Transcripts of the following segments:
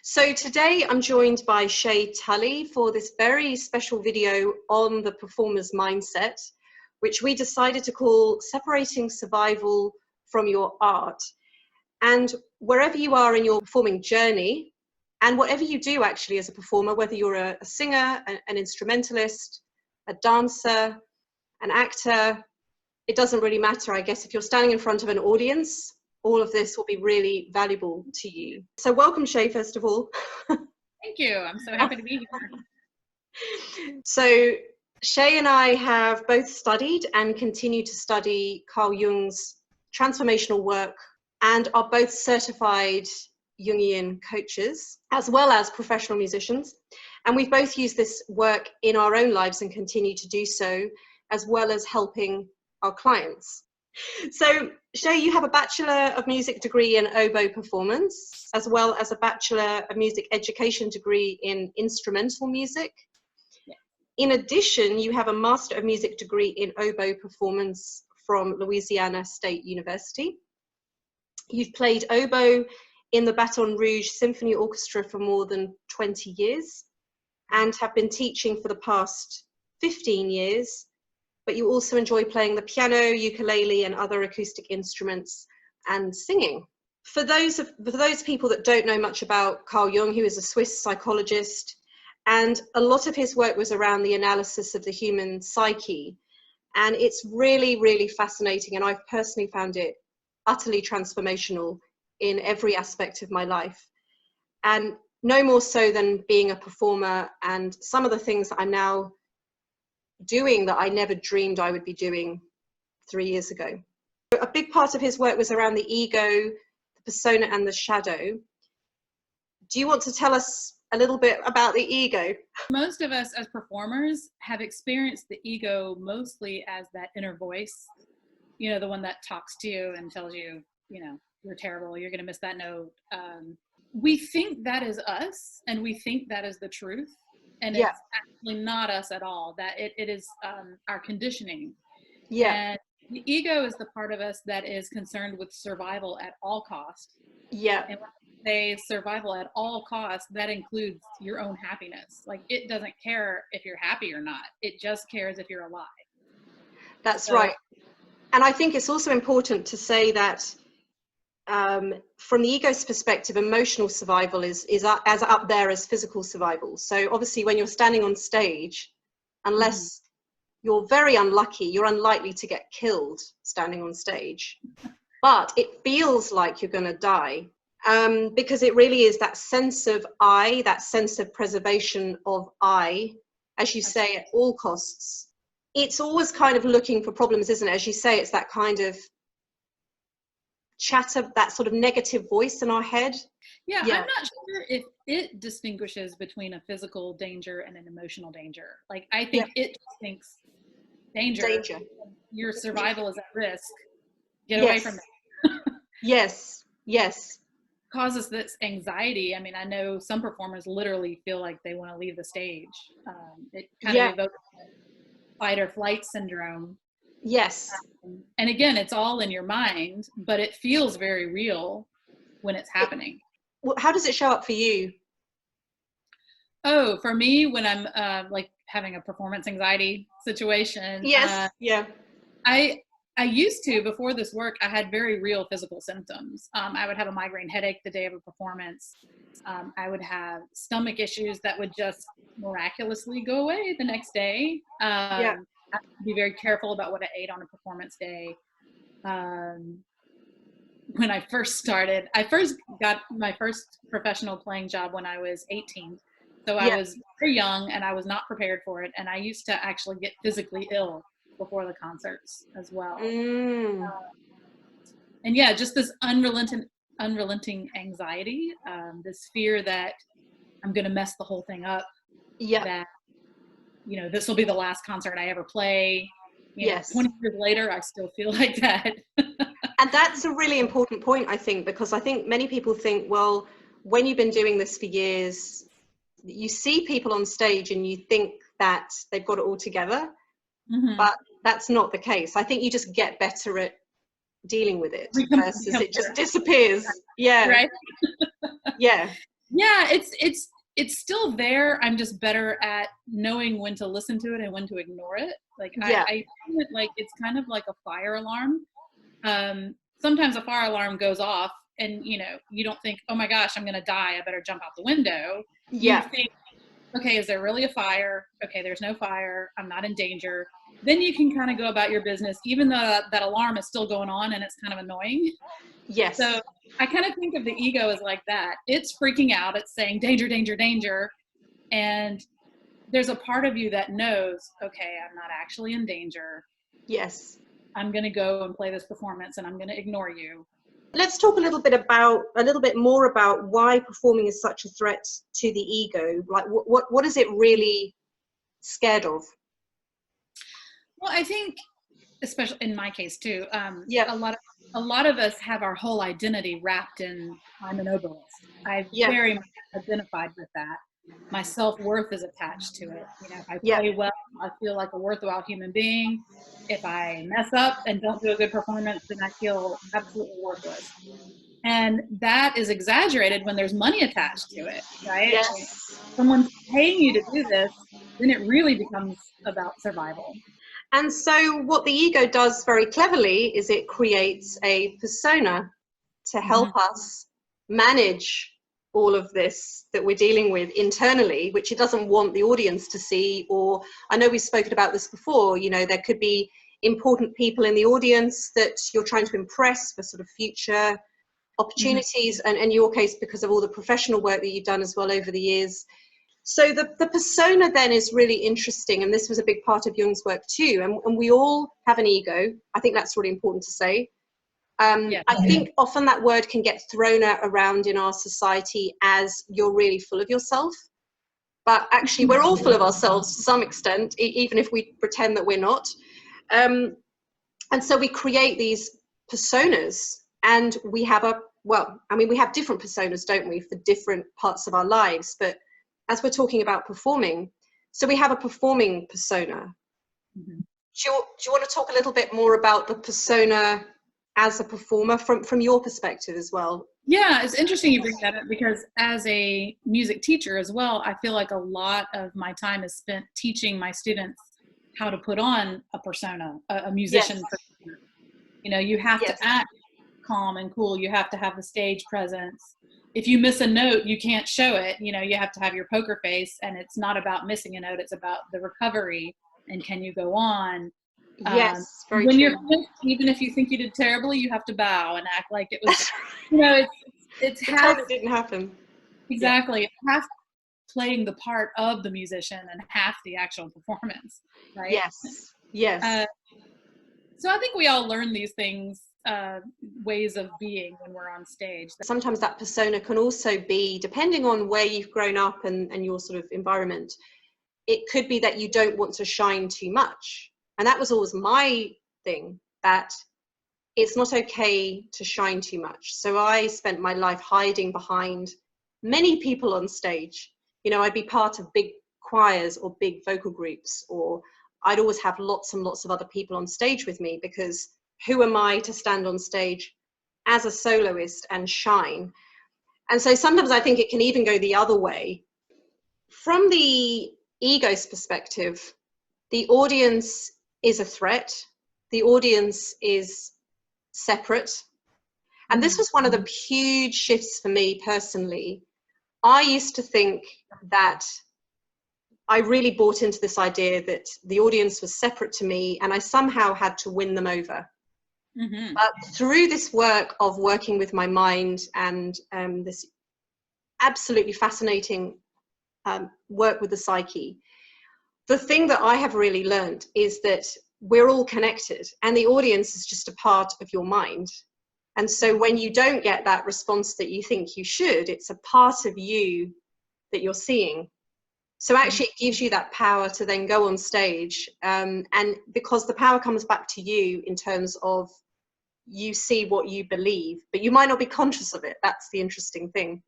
So today I'm joined by Shay Tully for this very special video on the performer's mindset, which we decided to call Separating Survival from Your Art. And wherever you are in your performing journey, and whatever you do actually as a performer, whether you're a singer, an instrumentalist, a dancer, an actor, it doesn't really matter. I guess if you're standing in front of an audience, all of this will be really valuable to you. So welcome, Shay, first of all. Thank you. I'm so happy to be here. So Shay and I have both studied and continue to study Carl Jung's transformational work and are both certified Jungian coaches, as well as professional musicians. And we've both used this work in our own lives and continue to do so, as well as helping our clients. So, Shay, you have a Bachelor of Music degree in oboe performance, as well as a Bachelor of Music Education degree in instrumental music. Yeah. In addition, you have a Master of Music degree in oboe performance from Louisiana State University. You've played oboe in the Baton Rouge Symphony Orchestra for more than 20 years and have been teaching for the past 15 years. But you also enjoy playing the piano, ukulele, and other acoustic instruments and singing. For those people that don't know much about Carl Jung, he was a Swiss psychologist, and a lot of his work was around the analysis of the human psyche. And it's really, really fascinating, and I've personally found it utterly transformational in every aspect of my life. And no more so than being a performer, and some of the things that I'm now doing that I never dreamed I would be doing 3 years ago. A big part of his work was around the ego, the persona, and the shadow. Do you want to tell us a little bit about the ego? Most of us as performers have experienced the ego mostly as that inner voice, you know, the one that talks to you and tells you, you know, you're terrible, you're going to miss that note. We think that is us, and we think that is the truth. And yeah. It's actually not us at all, that it is our conditioning. Yeah. And the ego is the part of us that is concerned with survival at all costs. Yeah. And when I say survival at all costs, that includes your own happiness. Like, it doesn't care if you're happy or not. It just cares if you're alive. That's right. And I think it's also important to say that from the ego's perspective, emotional survival is as up there as physical survival. So obviously when you're standing on stage, unless you're very unlucky, you're unlikely to get killed standing on stage. But it feels like you're going to die because it really is that sense of I, that sense of preservation of I, as you say, at all costs. It's always kind of looking for problems, isn't it? As you say, it's that kind of chatter, that sort of negative voice in our head. Yeah, I'm not sure if it distinguishes between a physical danger and an emotional danger. Like, I think it just thinks danger. Your survival is at risk. Get away from that. Yes. Causes this anxiety. I mean, I know some performers literally feel like they want to leave the stage. It kind of evokes fight or flight syndrome. Yes. And again, it's all in your mind, but it feels very real when it's happening. Well, how does it show up for you? Oh, for me, when I'm like having a performance anxiety situation. Yes. I used to, before this work, I had very real physical symptoms. I would have a migraine headache the day of a performance. I would have stomach issues that would just miraculously go away the next day. I have to be very careful about what I ate on a performance day. When I first started, I first got my first professional playing job when I was 18. So I was very young and I was not prepared for it. And I used to actually get physically ill before the concerts as well. And yeah, just this unrelenting anxiety, this fear that I'm going to mess the whole thing up. That, you know, this will be the last concert I ever play. You know, 20 years later, I still feel like that. And that's a really important point, I think, because I think many people think, well, when you've been doing this for years, you see people on stage and you think that they've got it all together, but that's not the case. I think you just get better at dealing with it versus it just disappears. Right. Yeah, it's still there. I'm just better at knowing when to listen to it and when to ignore it. Like Yeah. I feel it like it's kind of like a fire alarm. Sometimes a fire alarm goes off and you don't think, oh my gosh, I'm gonna die, I better jump out the window. You Yeah. think, okay, is there really a fire? Okay, there's no fire, I'm not in danger. Then you can kind of go about your business, even though that alarm is still going on and it's kind of annoying. Yes. So I kind of think of the ego as like that. It's freaking out, it's saying danger, danger, danger. And there's a part of you that knows, okay, I'm not actually in danger. Yes. I'm going to go and play this performance and I'm going to ignore you. Let's talk a little bit more about why performing is such a threat to the ego. Like what is it really scared of? Well, I think, especially in my case too, Yeah. a lot of us have our whole identity wrapped in I'm an oboist. I Yeah. very much identified with that. My self-worth is attached to it. If I Yeah. play well, I feel like a worthwhile human being. If I mess up and don't do a good performance, then I feel absolutely worthless. And that is exaggerated when there's money attached to it, right? Like, Yes. someone's paying you to do this, then it really becomes about survival. And so what the ego does very cleverly is it creates a persona to help Mm-hmm. us manage all of this that we're dealing with internally, which it doesn't want the audience to see. Or I know we've spoken about this before, there could be important people in the audience that you're trying to impress for sort of future opportunities, and in your case, because of all the professional work that you've done as well over the years. So the persona then is really interesting, and this was a big part of Jung's work too, and we all have an ego. I think that's really important to say. Yeah. I think often that word can get thrown around in our society as you're really full of yourself, but actually we're all full of ourselves to some extent, even if we pretend that we're not. And so we create these personas, and we have we have different personas, don't we, for different parts of our lives. But as we're talking about performing, so we have a performing persona. Mm-hmm. Do you want to talk a little bit more about the persona as a performer from your perspective as well? Yeah, it's interesting you bring that up because as a music teacher as well, I feel like a lot of my time is spent teaching my students how to put on a persona, a musician Yes. persona. You have Yes. to act calm and cool. You have to have the stage presence. If you miss a note, you can't show it. You have to have your poker face, and it's not about missing a note. It's about the recovery and can you go on. Yes, very When true. you're finished, even if you think you did terribly, you have to bow and act like it was, it's half, Pretend it didn't happen. exactly, it's half playing the part of the musician and half the actual performance, right? Yes. Yes. So I think we all learn these things, ways of being when we're on stage. Sometimes that persona can also be, depending on where you've grown up and your sort of environment, it could be that you don't want to shine too much. And that was always my thing, that it's not okay to shine too much. So I spent my life hiding behind many people on stage. I'd be part of big choirs or big vocal groups, or I'd always have lots and lots of other people on stage with me, because who am I to stand on stage as a soloist and shine? And so sometimes I think it can even go the other way. From the ego's perspective, the audience is a threat. The audience is separate. And this was one of the huge shifts for me personally. I used to think that I really bought into this idea that the audience was separate to me and I somehow had to win them over. Mm-hmm. But through this work of working with my mind and this absolutely fascinating work with the psyche, the thing that I have really learned is that we're all connected, and the audience is just a part of your mind. And so when you don't get that response that you think you should, it's a part of you that you're seeing. So actually it gives you that power to then go on stage, and because the power comes back to you in terms of you see what you believe, but you might not be conscious of it. That's the interesting thing.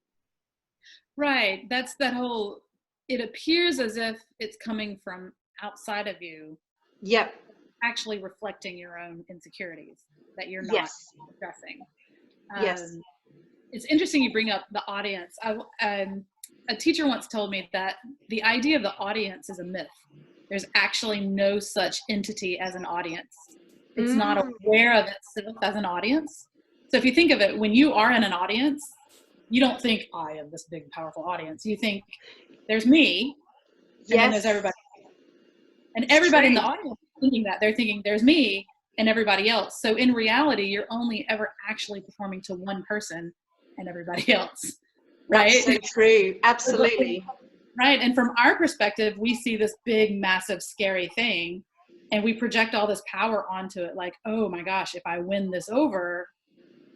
Right. That's that whole, it appears as if it's coming from outside of you. Yep. Actually reflecting your own insecurities that you're not Yes. addressing. Yes. It's interesting you bring up the audience. A teacher once told me that the idea of the audience is a myth. There's actually no such entity as an audience. It's not aware of itself as an audience. So if you think of it, when you are in an audience, you don't think, I am this big, powerful audience. You think, there's me, and then there's everybody. And everybody in the audience is thinking that. They're thinking, there's me and everybody else. So in reality, you're only ever actually performing to one person and everybody else. Right? That's so true. Absolutely. Right. And from our perspective, we see this big, massive, scary thing, and we project all this power onto it. Like, oh my gosh, if I win this over,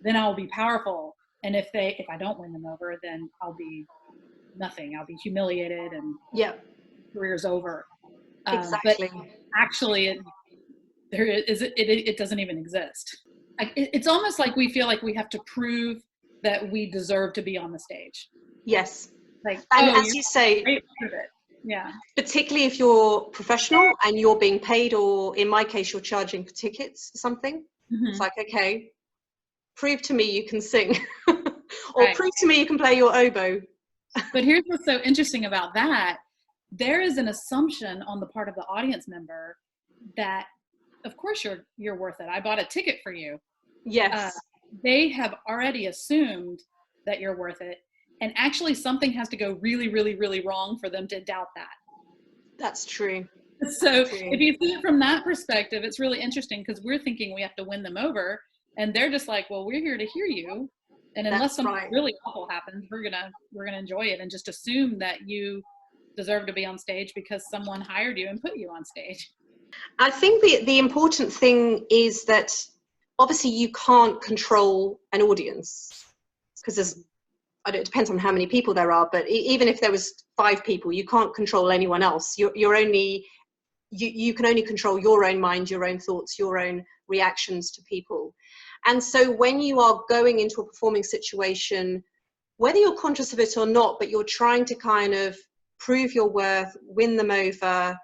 then I'll be powerful. And if I don't win them over, then I'll be nothing. I'll be humiliated and career's over. Exactly. But actually, it doesn't even exist. It's almost like we feel like we have to prove that we deserve to be on the stage. Yes. Like, and as you say, yeah, particularly if you're professional and you're being paid, or in my case, you're charging for tickets or something, it's like, okay, prove to me you can sing, or prove to me you can play your oboe. But here's what's so interesting about that. There is an assumption on the part of the audience member that, of course, you're worth it. I bought a ticket for you. Yes. They have already assumed that you're worth it. And actually something has to go really, really, really wrong for them to doubt that. That's true. So if you see it from that perspective, it's really interesting, because we're thinking we have to win them over, and they're just like, well, we're here to hear you. And unless something really awful happens, we're gonna enjoy it and just assume that you deserve to be on stage because someone hired you and put you on stage. I think the important thing is that obviously you can't control an audience, because it depends on how many people there are, but even if there was 5 people, you can't control anyone else. You can only control your own mind, your own thoughts, your own reactions to people. And so when you are going into a performing situation, whether you're conscious of it or not, but you're trying to kind of prove your worth, win them over,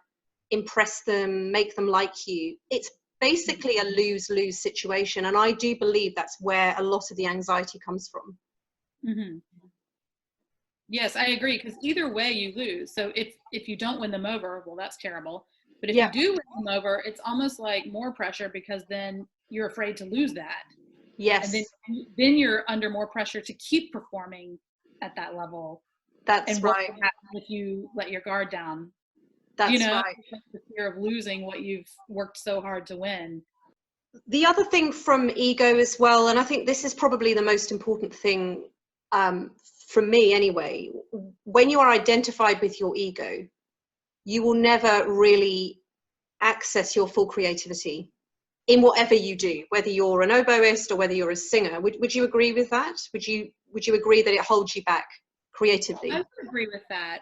impress them, make them like you, it's basically a lose-lose situation. And I do believe that's where a lot of the anxiety comes from. Mm-hmm. Yes, I agree, because either way you lose. So if you don't win them over, well, that's terrible. But if you do win them over, it's almost like more pressure, because then you're afraid to lose that. Yes. And then you're under more pressure to keep performing at that level. That's and right. What happens if you let your guard down? That's right. The fear of losing what you've worked so hard to win. The other thing from ego as well, and I think this is probably the most important thing from me anyway, when you are identified with your ego, you will never really access your full creativity in whatever you do, whether you're an oboist or whether you're a singer. Would you agree with that? Would you agree that it holds you back creatively? I would agree with that.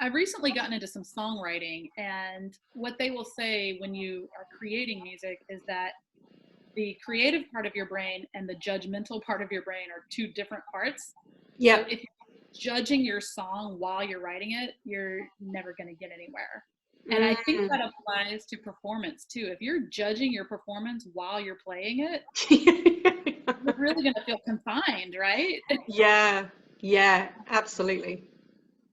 I've recently gotten into some songwriting, and what they will say when you are creating music is that the creative part of your brain and the judgmental part of your brain are 2 different parts. Yeah. So if you're judging your song while you're writing it, you're never going to get anywhere. And I think that applies to performance too. If you're judging your performance while you're playing it, you're really going to feel confined, right? Yeah, absolutely.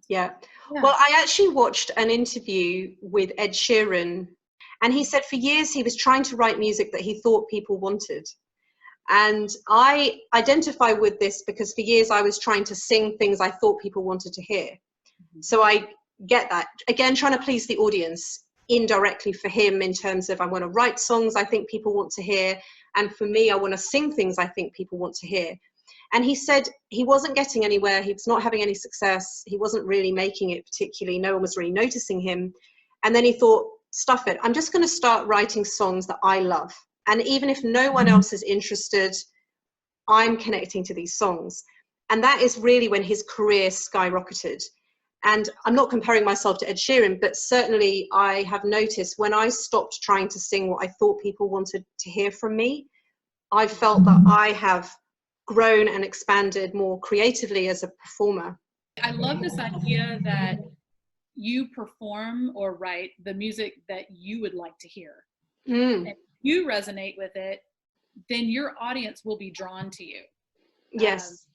Yeah. Well, I actually watched an interview with Ed Sheeran, and he said for years he was trying to write music that he thought people wanted. And I identify with this because for years I was trying to sing things I thought people wanted to hear. So I get that. Again, trying to please the audience indirectly for him, in terms of I want to write songs I think people want to hear. And for me, I want to sing things I think people want to hear. And he said he wasn't getting anywhere. He was not having any success. He wasn't really making it particularly. No one was really noticing him. And then he thought, stuff it. I'm just going to start writing songs that I love. And even if no one else is interested, I'm connecting to these songs. And that is really when his career skyrocketed. And I'm not comparing myself to Ed Sheeran, but certainly I have noticed when I stopped trying to sing what I thought people wanted to hear from me, I felt that I have grown and expanded more creatively as a performer. I love this idea that you perform or write the music that you would like to hear. And if you resonate with it, then your audience will be drawn to you. Yes.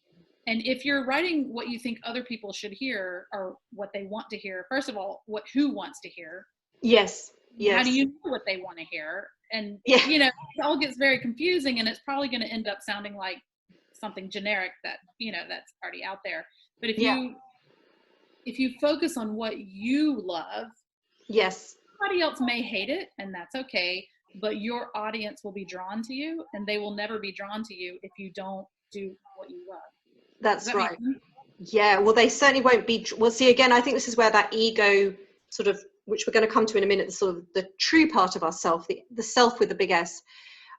And if you're writing what you think other people should hear or what they want to hear, first of all, who wants to hear? Yes. How do Yes. you know what they want to hear? And, Yeah. you know, it all gets very confusing, and it's probably going to end up sounding like something generic that, you know, that's already out there. But if Yeah. you focus on what you love, Yes. somebody else may hate it, and that's okay, but your audience will be drawn to you, and they will never be drawn to you if you don't do what you love. That's right. Yeah, well, they certainly won't be. Well, see, again, I think this is where that ego sort of, which we're going to come to in a minute, the sort of the true part of ourself, the self with the big S.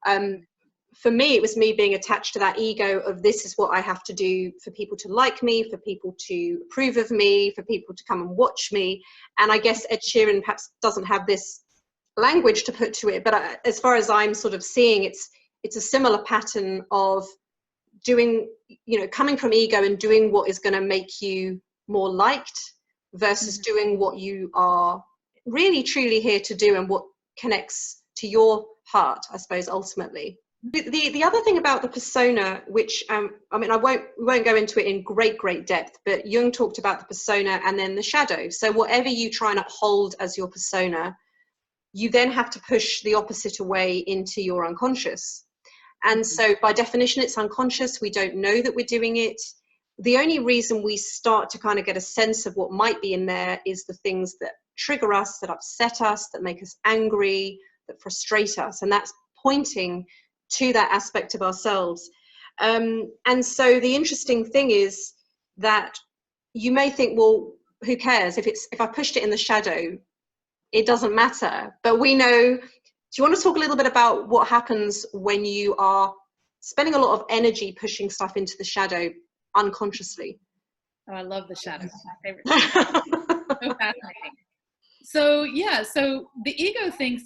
For me, it was me being attached to that ego of this is what I have to do for people to like me, for people to approve of me, for people to come and watch me. And I guess Ed Sheeran perhaps doesn't have this language to put to it, but as far as I'm sort of seeing, it's a similar pattern of doing, you know, coming from ego and doing what is going to make you more liked versus doing what you are really truly here to do and what connects to your heart, I suppose, ultimately. The other thing about the persona, which I mean, we won't go into it in great depth, but Jung talked about the persona and then the shadow. So whatever you try and uphold as your persona, you then have to push the opposite away into your unconscious. And so by definition, it's unconscious. We don't know that we're doing it. The only reason we start to kind of get a sense of what might be in there is the things that trigger us, that upset us, that make us angry, that frustrate us. And that's pointing to that aspect of ourselves. And so the interesting thing is that you may think, well, who cares? If I pushed it in the shadow, it doesn't matter. But we know. Do you want to talk a little bit about what happens when you are spending a lot of energy pushing stuff into the shadow unconsciously? Oh, I love the shadow. My favorite. So fascinating. So yeah, so the ego thinks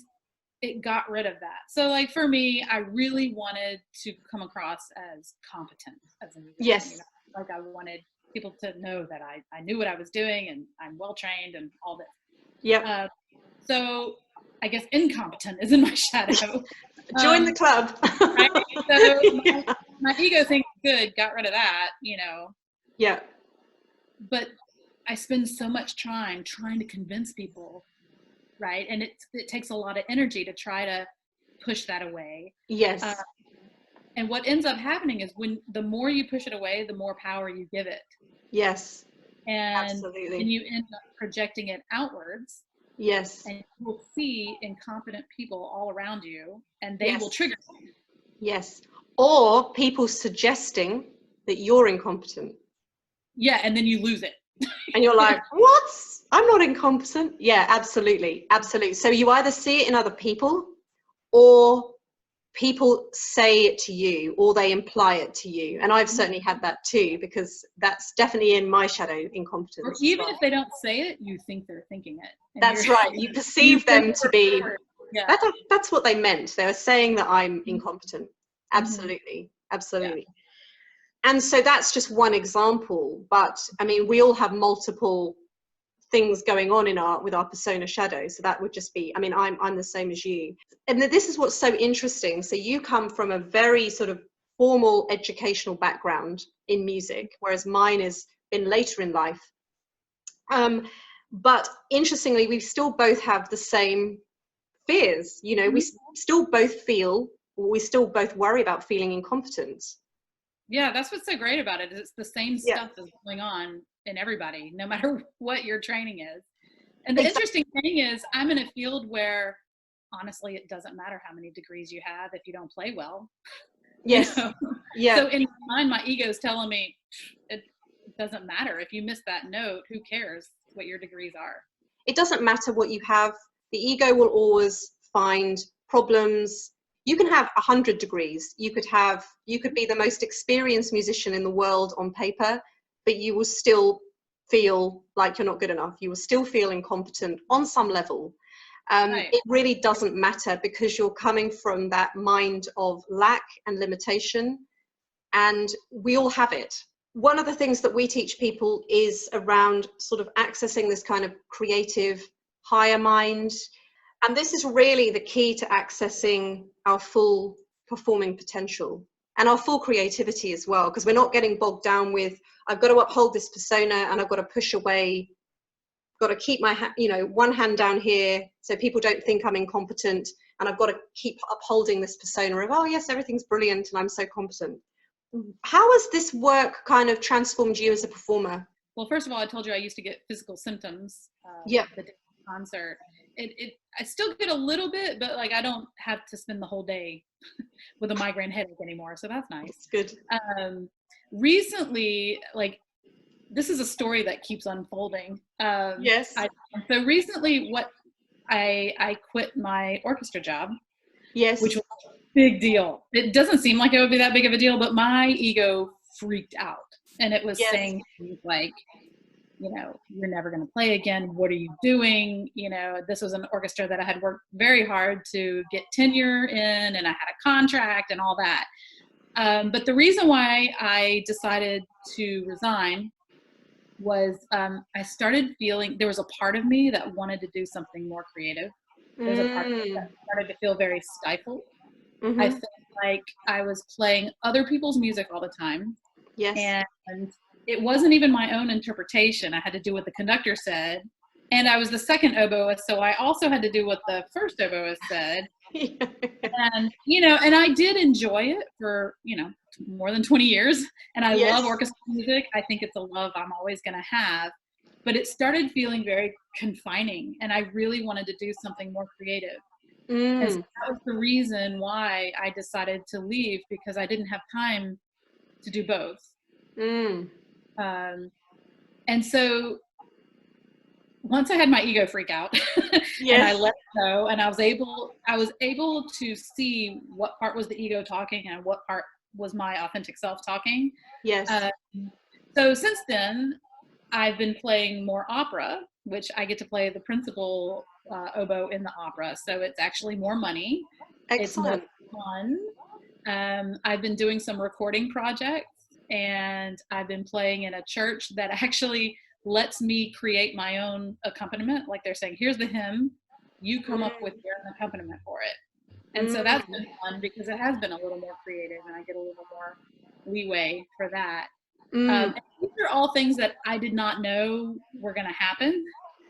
it got rid of that. So like for me, I really wanted to come across as competent as a musician. Yes. You know? Like I wanted people to know that I knew what I was doing and I'm well trained and all this. Yeah. So I guess incompetent is in my shadow. Join the club. Right? So Yeah. my ego thinks good, got rid of that, you know. Yeah. But I spend so much time trying to convince people, right? And it takes a lot of energy to try to push that away. Yes. And what ends up happening is when the more you push it away, the more power you give it. Yes. And Absolutely. you end up projecting it outwards. Yes. And you will see incompetent people all around you, and they will trigger you. Yes. Or people suggesting that you're incompetent. Yeah, and then you lose it. And you're like, what? I'm not incompetent. Yeah, absolutely. Absolutely. So you either see it in other people, or people say it to you, or they imply it to you. And I've certainly had that too, because that's definitely in my shadow, incompetence. Or even if they don't say it, you think they're thinking it. That's right. You perceive them to be, that's what they meant. They were saying that I'm incompetent. Absolutely. Absolutely. Yeah. And so that's just one example. But I mean, we all have multiple things going on with our persona shadow. So that would just be, I mean, I'm the same as you. And this is what's so interesting. So you come from a very sort of formal educational background in music, whereas mine has been later in life. But interestingly, we still both have the same fears. You know, we still both worry about feeling incompetent. Yeah, that's what's so great about it. It's the same stuff that's going on in everybody, no matter what your training is. And the interesting thing is, I'm in a field where, honestly, it doesn't matter how many degrees you have if you don't play well. Yes. You know? Yeah. So in my mind, my ego is telling me it doesn't matter. If you miss that note, who cares what your degrees are? It doesn't matter what you have. The ego will always find problems. You can have 100 degrees. You could be the most experienced musician in the world on paper, but you will still feel like you're not good enough. You will still feel incompetent on some level. Right. It really doesn't matter, because you're coming from that mind of lack and limitation, and we all have it. One of the things that we teach people is around sort of accessing this kind of creative higher mind. And this is really the key to accessing our full performing potential. and our full creativity as well, because we're not getting bogged down with, I've got to uphold this persona and I've got to push away, got to keep my one hand down here so people don't think I'm incompetent, and I've got to keep upholding this persona of, oh yes, everything's brilliant and I'm so competent. How has this work kind of transformed you as a performer? Well, first of all, I told you I used to get physical symptoms Yeah. the day of the concert. I still get a little bit, but like I don't have to spend the whole day with a migraine headache anymore, so that's nice. That's good. Recently, like, this is a story that keeps unfolding. Yes. So recently, I quit my orchestra job. Yes. Which was a big deal. It doesn't seem like it would be that big of a deal, but my ego freaked out, and it was Yes. saying things like, you're never going to play again. What are you doing? This was an orchestra that I had worked very hard to get tenure in, and I had a contract and all that. But the reason why I decided to resign was I started feeling there was a part of me that wanted to do something more creative. There's a part of me that started to feel very stifled. I felt like I was playing other people's music all the time. Yes. And it wasn't even my own interpretation. I had to do what the conductor said. And I was the second oboist, so I also had to do what the first oboist said. And, and I did enjoy it for, more than 20 years. And I love orchestral music. I think it's a love I'm always going to have. But it started feeling very confining, and I really wanted to do something more creative. And so that was the reason why I decided to leave, because I didn't have time to do both. And so once I had my ego freak out and I let go, and I was able to see what part was the ego talking and what part was my authentic self talking. So since then, I've been playing more opera, which I get to play the principal oboe in the opera. So it's actually more money. Excellent. It's more fun. I've been doing some recording projects, and I've been playing in a church that actually lets me create my own accompaniment. Like, they're saying, here's the hymn, you come up with your own accompaniment for it. And so that's been fun, because it has been a little more creative, and I get a little more leeway for that. And these are all things that I did not know were going to happen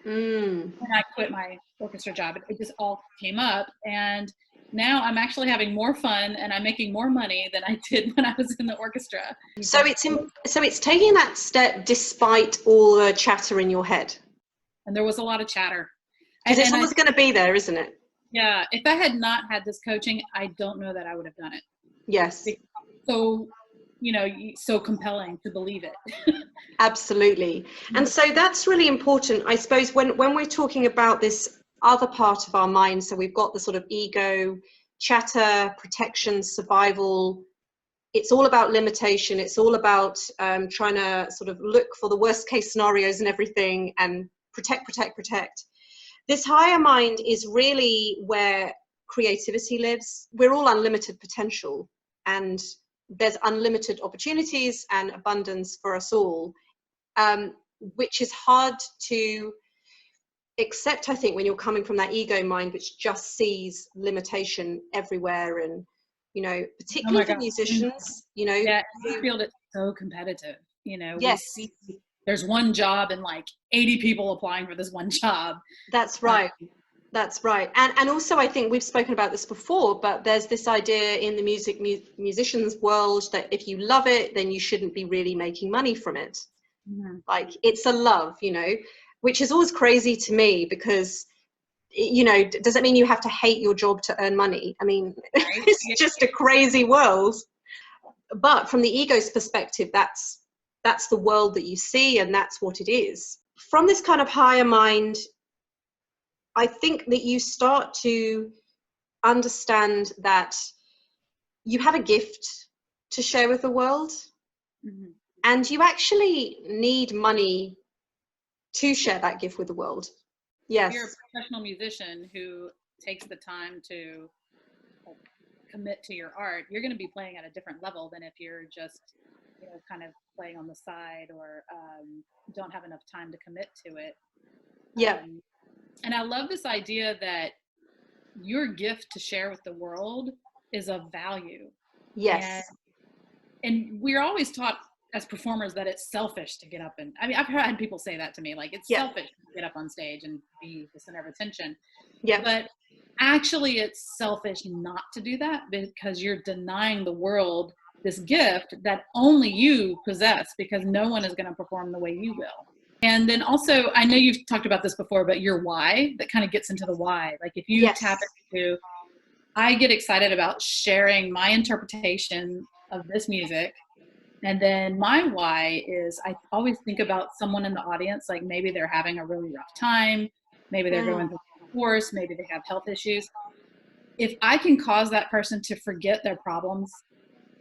when I quit my orchestra job. It just all came up, and now I'm actually having more fun, and I'm making more money than I did when I was in the orchestra. So it's taking that step despite all the chatter in your head. And there was a lot of chatter. Because it's always going to be there, isn't it? Yeah. If I had not had this coaching, I don't know that I would have done it. Yes. So, so compelling to believe it. Absolutely. And so that's really important, I suppose, when we're talking about this other part of our mind. So we've got the sort of ego, chatter, protection, survival. It's all about limitation. It's all about trying to sort of look for the worst case scenarios and everything, and protect. This higher mind is really where creativity lives. We're all unlimited potential, and there's unlimited opportunities and abundance for us all, which is hard to accept, I think, when you're coming from that ego mind, which just sees limitation everywhere. And, particularly for musicians, Yeah, I feel it's so competitive. Yes. We see there's one job and like 80 people applying for this one job. That's right. That's right. And also, I think we've spoken about this before, but there's this idea in the musicians world that if you love it, then you shouldn't be really making money from it. Like, it's a love, which is always crazy to me, because, does it mean you have to hate your job to earn money? I mean, it's just a crazy world. But from the ego's perspective, that's the world that you see, and that's what it is. From this kind of higher mind, I think that you start to understand that you have a gift to share with the world, and you actually need money to share that gift with the world. Yes. If you're a professional musician who takes the time to commit to your art, you're going to be playing at a different level than if you're just, kind of playing on the side, or don't have enough time to commit to it. And I love this idea that your gift to share with the world is of value. Yes. and we're always taught as performers that it's selfish to get up and, I mean, I've had people say that to me, like it's selfish to get up on stage and be the center of attention. Yeah. But actually it's selfish not to do that, because you're denying the world this gift that only you possess, because no one is going to perform the way you will. And then also, I know you've talked about this before, but your why, that kind of gets into the why. Like if you tap into, I get excited about sharing my interpretation of this music. And then my why is, I always think about someone in the audience, like maybe they're having a really rough time, maybe they're going through a divorce, maybe they have health issues. If I can cause that person to forget their problems,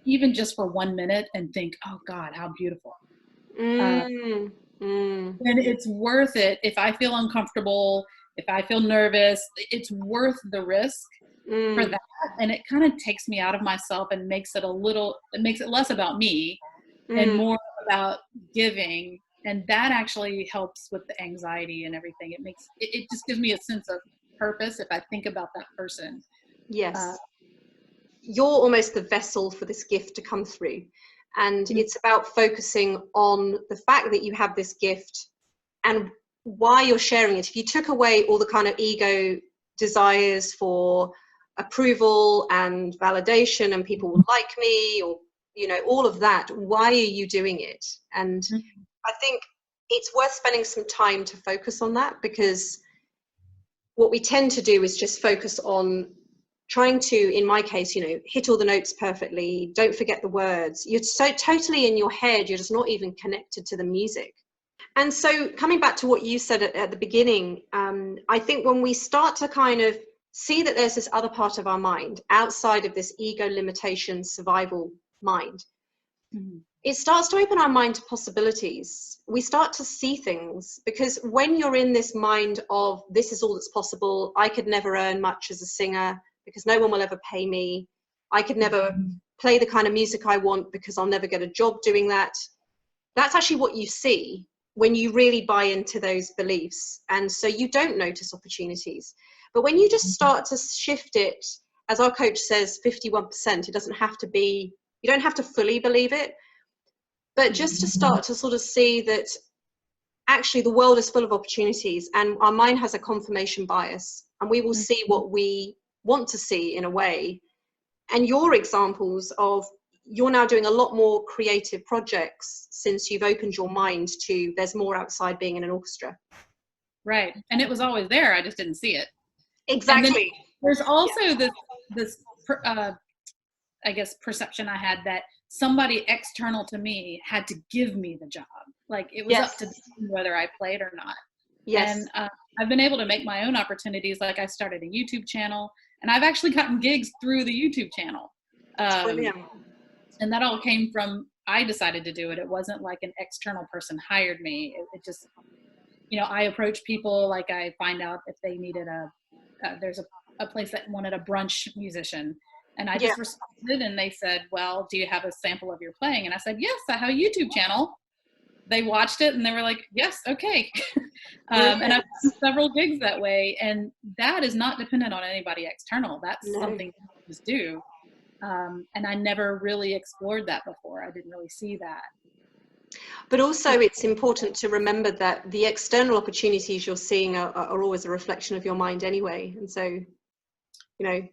even just for 1 minute, and think, oh God, how beautiful. Then it's worth it. If I feel uncomfortable, if I feel nervous, it's worth the risk for that. And it kind of takes me out of myself and makes it less about me and more about giving. And that actually helps with the anxiety and everything. It just gives me a sense of purpose if I think about that person. Yes. You're almost the vessel for this gift to come through. And it's about focusing on the fact that you have this gift and why you're sharing it. If you took away all the kind of ego desires for approval and validation and people will like me, or, you know, all of that, why are you doing it? And I think it's worth spending some time to focus on that, because what we tend to do is just focus on trying to, in my case, you know, hit all the notes perfectly, don't forget the words. You're so totally in your head, you're just not even connected to the music. And so coming back to what you said at the beginning, I think when we start to kind of see that there's this other part of our mind outside of this ego limitation survival mind, it starts to open our mind to possibilities. We start to see things, because when you're in this mind of this is all that's possible, I could never earn much as a singer because no one will ever pay me, I could never play the kind of music I want because I'll never get a job doing that. That's actually what you see when you really buy into those beliefs. And so you don't notice opportunities. But when you just start to shift it, as our coach says, 51%, it doesn't have to be, you don't have to fully believe it, but just to start to sort of see that actually the world is full of opportunities, and our mind has a confirmation bias, and we will see what we want to see in a way. And your examples of, you're now doing a lot more creative projects since you've opened your mind to there's more outside being in an orchestra. Right. And it was always there, I just didn't see it. Exactly. There's also this I guess perception I had that somebody external to me had to give me the job. Like it was up to them whether I played or not. And I've been able to make my own opportunities. Like I started a YouTube channel, and I've actually gotten gigs through the YouTube channel. And that all came from, I decided to do it. It wasn't like an external person hired me. It just, you know, I approach people, like I find out if they needed there's a place that wanted a brunch musician. And I just responded, and they said, well, do you have a sample of your playing? And I said, yes, I have a YouTube channel. They watched it and they were like, yes, okay. And I've done several gigs that way. And that is not dependent on anybody external. That's something you just do. And I never really explored that before. I didn't really see that. But also it's important to remember that the external opportunities you're seeing are always a reflection of your mind anyway. And so, you know,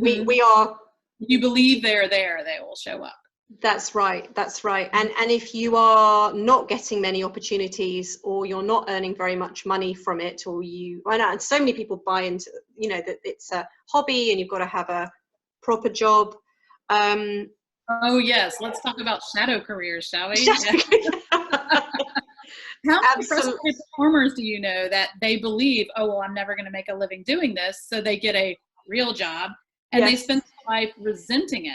we are... If you believe they're there, they will show up. That's right. That's right. And if you are not getting many opportunities, or you're not earning very much money from it, or I know, and so many people buy into, you know, that it's a hobby and you've got to have a proper job. Oh yes, let's talk about shadow careers, shall we? How many frustrated performers do you know that they believe, oh well, I'm never going to make a living doing this, so they get a real job and they spend their life resenting it.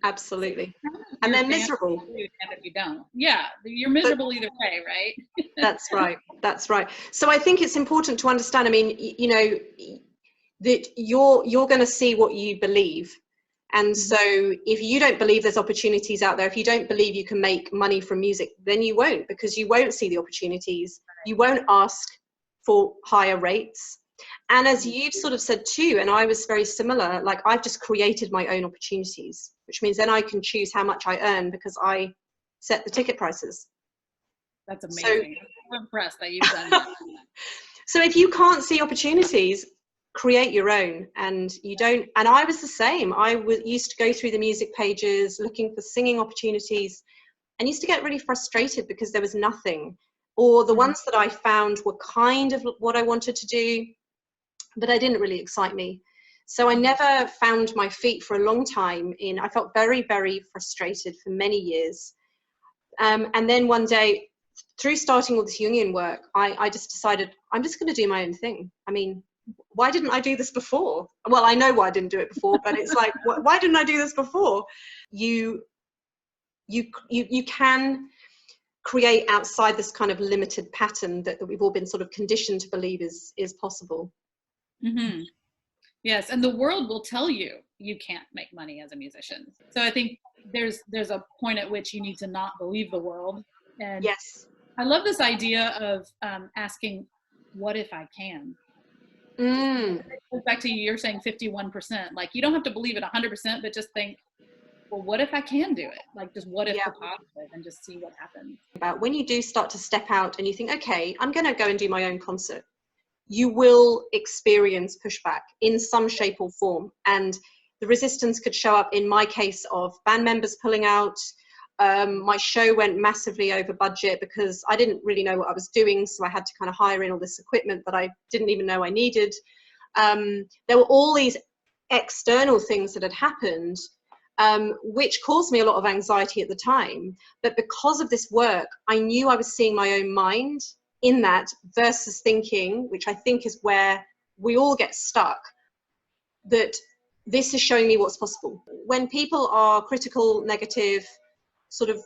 Absolutely. And they're miserable. If you don't. Yeah, you're miserable either way, right? That's right. That's right. So I think it's important to understand, I mean, you know, that you're going to see what you believe. And so if you don't believe there's opportunities out there, if you don't believe you can make money from music, then you won't, because you won't see the opportunities. You won't ask for higher rates. And as you've sort of said too, and I was very similar, like I've just created my own opportunities. which means then I can choose how much I earn because I set the ticket prices. That's amazing. I'm impressed that you've done that. So if you can't see opportunities, create your own. And you don't, and I was the same. I used to go through the music pages looking for singing opportunities and used to get really frustrated because there was nothing, or the ones that I found were kind of what I wanted to do, but they didn't really excite me. So I never found my feet for a long time I felt very, very frustrated for many years. And then one day, through starting all this union work, I just decided I'm just going to do my own thing. I mean, why didn't I do this before? Well, I know why I didn't do it before, but it's like, why didn't I do this before? You can create outside this kind of limited pattern that we've all been sort of conditioned to believe is possible. Mm-hmm. Yes, and the world will tell you you can't make money as a musician. So I think there's a point at which you need to not believe the world. And yes, I love this idea of asking, what if I can? Back to you're saying 51%. Like, you don't have to believe it 100%, but just think, well, what if I can do it? Like, just what if the positive, and just see what happens. About when you do start to step out and you think, okay, I'm going to go and do my own concert, you will experience pushback in some shape or form. And the resistance could show up in my case of band members pulling out. My show went massively over budget because I didn't really know what I was doing. So I had to kind of hire in all this equipment that I didn't even know I needed. There were all these external things that had happened, which caused me a lot of anxiety at the time. But because of this work, I knew I was seeing my own mind in that versus thinking, which I think is where we all get stuck, that this is showing me what's possible. When people are critical, negative, sort of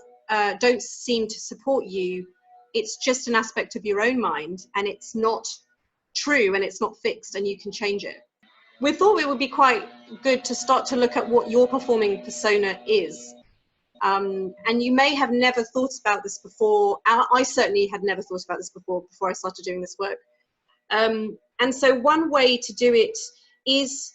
don't seem to support you, it's just an aspect of your own mind, and it's not true and it's not fixed, and you can change it. We thought it would be quite good to start to look at what your performing persona is. And you may have never thought about this before. I certainly had never thought about this before I started doing this work. And so one way to do it is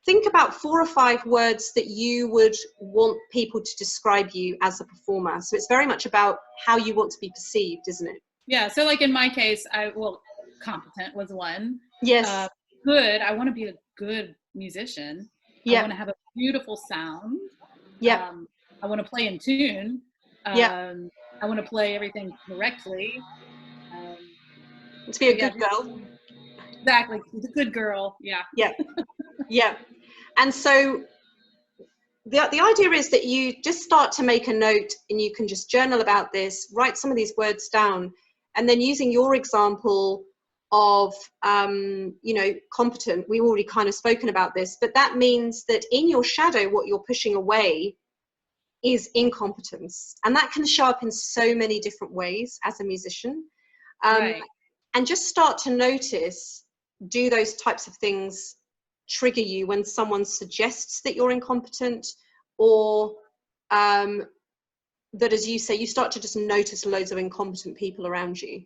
think about 4 or 5 words that you would want people to describe you as a performer. So it's very much about how you want to be perceived, isn't it? Yeah. So like in my case, competent was one. Yes. Good. I want to be a good musician. I want to have a beautiful sound. Yeah. I want to play in tune. I want to play everything correctly. To be a good girl. Exactly. She's a good girl. Yeah. Yeah. Yeah. And so the idea is that you just start to make a note, and you can just journal about this, write some of these words down, and then using your example of, competent, we've already kind of spoken about this, but that means that in your shadow, what you're pushing away is incompetence. And that can show up in so many different ways as a musician. Right. And just start to notice, do those types of things trigger you when someone suggests that you're incompetent, or that, as you say, you start to just notice loads of incompetent people around you.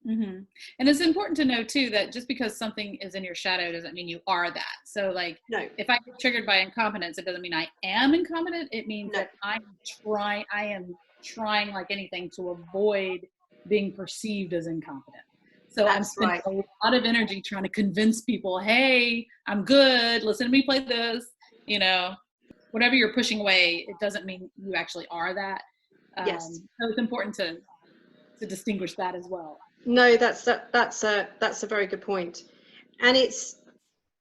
Mm-hmm. And it's important to know too that just because something is in your shadow doesn't mean you are that. So like, no. If I get triggered by incompetence, it doesn't mean I am incompetent. It means that I am trying like anything to avoid being perceived as incompetent. So I'm spending a lot of energy trying to convince people, hey, I'm good, listen to me play this, whatever you're pushing away, it doesn't mean you actually are that. Yes. So it's important to distinguish that as well. No, that's a very good point. And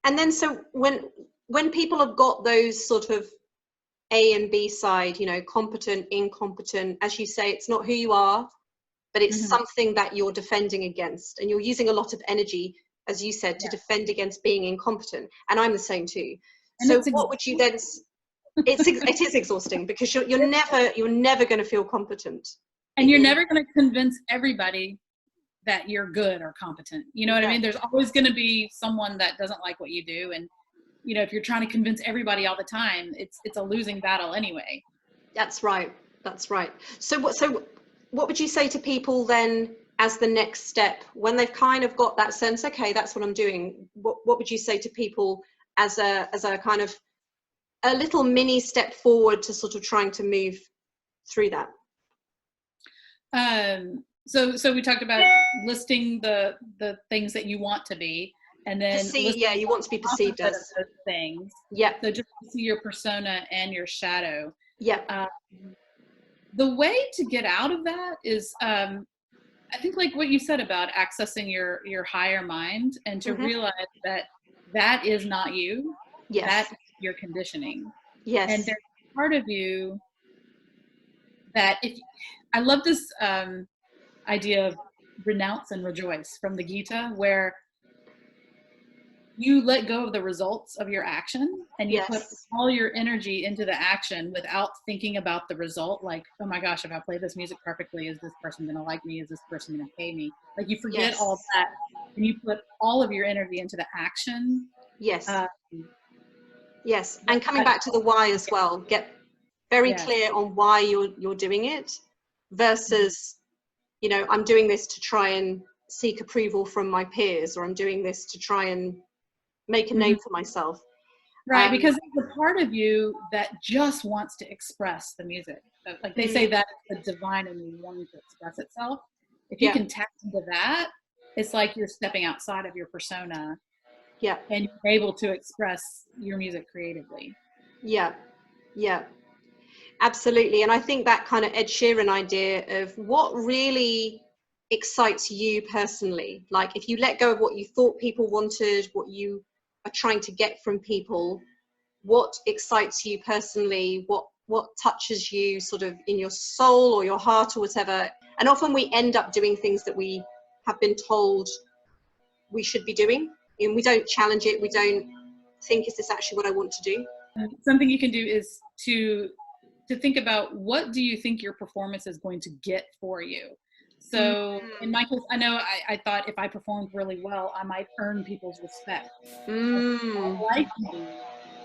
then so when people have got those sort of A and B side, competent, incompetent, as you say, it's not who you are, but it's something that you're defending against, and you're using a lot of energy, as you said, to defend against being incompetent. And I'm the same too. And so what would you then? It is exhausting, because you're never going to feel competent, and you're never going to convince everybody that you're good or competent. You know what I mean? There's always going to be someone that doesn't like what you do, and if you're trying to convince everybody all the time, it's a losing battle anyway. That's right. So what would you say to people then as the next step, when they've kind of got that sense, okay, that's what I'm doing? What would you say to people as a kind of a little mini step forward to sort of trying to move through that? So we talked about listing the things that you want to be, and then you want to be perceived as those things. Yeah. So just see your persona and your shadow. Yeah. The way to get out of that is, I think, like what you said about accessing your higher mind, and to realize that that is not you. Yes. That is your conditioning. Yes. And there's part of you that, if I love this idea of renounce and rejoice from the Gita, where you let go of the results of your action and you put all your energy into the action without thinking about the result. Like, oh my gosh, if I play this music perfectly, is this person going to like me? Is this person going to pay me? Like, you forget all that and you put all of your energy into the action. Yes. Yes. And coming back to the why as well, get very clear on why you're doing it versus, you know, I'm doing this to try and seek approval from my peers, or I'm doing this to try and make a name for myself. Right, because there's a part of you that just wants to express the music. Like they say that it's the divine in you wanting to express itself. If you can tap into that, it's like you're stepping outside of your persona. Yeah. And you're able to express your music creatively. Yeah. Yeah. Absolutely. And I think that kind of Ed Sheeran idea of what really excites you personally, like if you let go of what you thought people wanted, what you are trying to get from people, what excites you personally, what touches you sort of in your soul or your heart or whatever. And often we end up doing things that we have been told we should be doing, and we don't challenge it. We don't think, is this actually what I want to do? Something you can do is to think about, what do you think your performance is going to get for you? So in my case, I know I thought if I performed really well, I might earn people's respect. Like me.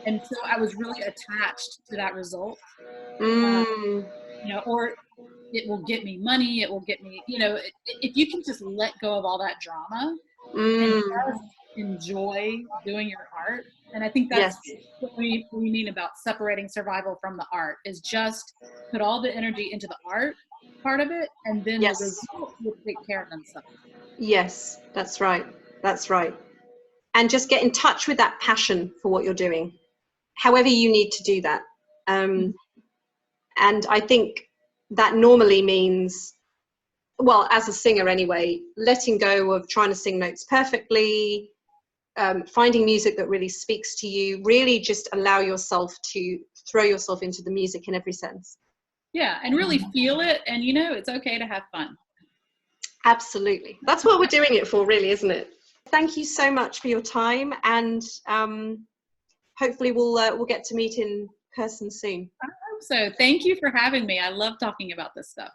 And so I was really attached to that result. You know, or it will get me money, it will get me, you know, if you can just let go of all that drama and just enjoy doing your art. And I think that's what we mean about separating survival from the art, is just put all the energy into the art part of it, and then the result will take care of themselves. Yes, that's right. That's right. And just get in touch with that passion for what you're doing, however you need to do that. And I think that normally means, well, as a singer anyway, letting go of trying to sing notes perfectly, finding music that really speaks to you, really just allow yourself to throw yourself into the music in every sense. Yeah, and really feel it, and you know, it's okay to have fun. Absolutely. That's what we're doing it for, really, isn't it? Thank you so much for your time, and hopefully we'll get to meet in person soon. I hope so. Thank you for having me. I love talking about this stuff.